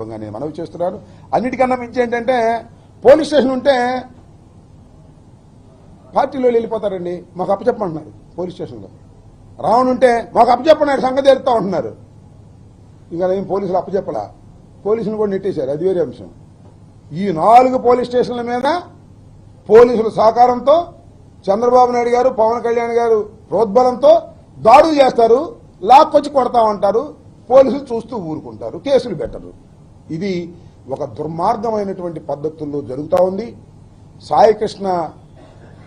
నేను మనవి చేస్తున్నాను. అన్నిటికన్నా మించి ఏంటంటే పోలీస్ స్టేషన్ ఉంటే పార్టీలో వెళ్ళిపోతారండి, మాకు అప్పచెప్పమంటున్నారు. పోలీస్ స్టేషన్లో రావణుంటే మాకు అప్పచెప్పన్నారు, సంగతి తెలుస్తా ఉంటున్నారు. ఇంకా ఏం పోలీసులు అప్పచెప్పలా, పోలీసులు కూడా నెట్టేశారు, అది వేరే అంశం. ఈ 4 పోలీస్ స్టేషన్ల మీద పోలీసుల సహకారంతో చంద్రబాబు నాయుడు గారు, పవన్ కళ్యాణ్ గారు ప్రోద్బలంతో దాడులు చేస్తారు, లాక్కొచ్చి కొడతా ఉంటారు. పోలీసులు చూస్తూ ఊరుకుంటారు, కేసులు పెట్టరు. ఇది ఒక దుర్మార్గమైనటువంటి పద్ధతుల్లో జరుగుతూ ఉంది. సాయికృష్ణ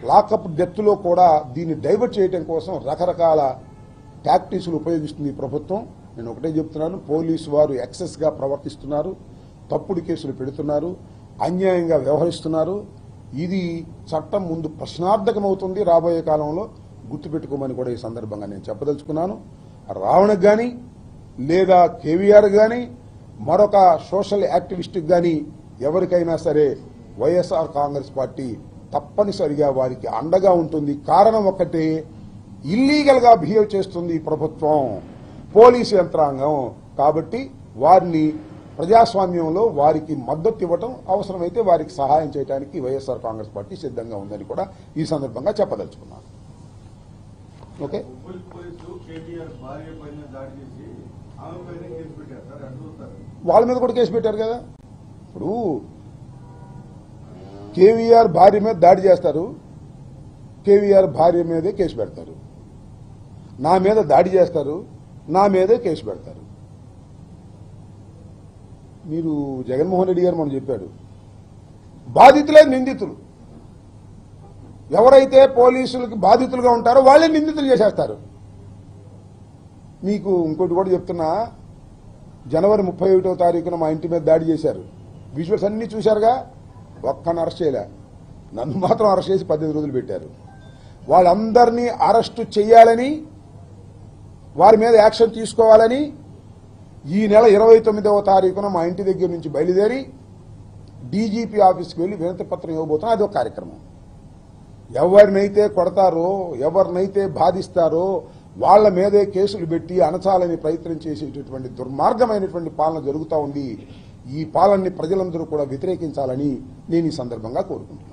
లాకప్ డెత్లో కూడా దీన్ని డైవర్ట్ చేయడం కోసం రకరకాల టాక్టిక్స్లు ఉపయోగిస్తుంది ఈ ప్రభుత్వం. నేను ఒకటే చెప్తున్నాను, పోలీసు వారు ఎక్సెస్గా ప్రవర్తిస్తున్నారు, తప్పుడు కేసులు పెడుతున్నారు, అన్యాయంగా వ్యవహరిస్తున్నారు. ఇది చట్టం ముందు ప్రశ్నార్థకమవుతుంది. రాబోయే కాలంలో గుర్తుపెట్టుకోమని కూడా ఈ సందర్భంగా నేను చెప్పదలుచుకున్నాను. రావణకు కానీ లేదా కేవీఆర్ కానీ మరొక సోషల్ యాక్టివిస్ట్కి కానీ ఎవరికైనా సరే వైఎస్ఆర్ కాంగ్రెస్ పార్టీ తప్పనిసరిగా వారికి అండగా ఉంటుంది. కారణం ఒక్కటే, ఇల్లీగల్గా బిహేవ్ చేస్తుంది ఈ ప్రభుత్వం, పోలీసు యంత్రాంగం. కాబట్టి వారిని ప్రజాస్వామ్యంలో వారికి మద్దతు ఇవ్వటం, అవసరమైతే వారికి సహాయం చేయడానికి వైఎస్ఆర్ కాంగ్రెస్ పార్టీ సిద్ధంగా ఉందని కూడా ఈ సందర్భంగా చెప్పదలుచుకున్నాను. ఓకే, వాళ్ళ మీద కూడా కేసు పెట్టారు కదా. ఇప్పుడు కేవీఆర్ భార్య మీద దాడి చేస్తారు, కేవీఆర్ భార్య మీదే కేసు పెడతారు. నా మీద దాడి చేస్తారు, నా మీదే కేసు పెడతారు. మీరు జగన్మోహన్ రెడ్డి గారు మనం చెప్పాడు, బాధితులే నిందితులు. ఎవరైతే పోలీసులకు బాధితులుగా ఉంటారో వాళ్ళే నిందితులు చేసేస్తారు. మీకు ఇంకోటి కూడా చెప్తున్నా, జనవరి 31వ తారీఖున మా ఇంటి మీద దాడి చేశారు. విజువల్స్ అన్నీ చూశారుగా. ఒక్కని అరెస్ట్ చేయలే, నన్ను మాత్రం అరెస్ట్ చేసి 18 రోజులు పెట్టారు. వాళ్ళందరినీ అరెస్టు చేయాలని, వారి మీద యాక్షన్ తీసుకోవాలని ఈ నెల 29వ తారీఖున మా ఇంటి దగ్గర నుంచి బయలుదేరి డీజీపీ ఆఫీస్కి వెళ్ళి వినతి పత్రం ఇవ్వబోతున్నా. అదొక కార్యక్రమం. ఎవరినైతే కొడతారో, ఎవరినైతే బాధిస్తారో వాళ్ల మీదే కేసులు పెట్టి అణచాలని ప్రయత్నం చేసేటటువంటి దుర్మార్గమైనటువంటి పాలన జరుగుతూ ఉంది. ఈ పాలనని ప్రజలందరూ కూడా వ్యతిరేకించాలని నేను ఈ సందర్భంగా కోరుకుంటున్నాను.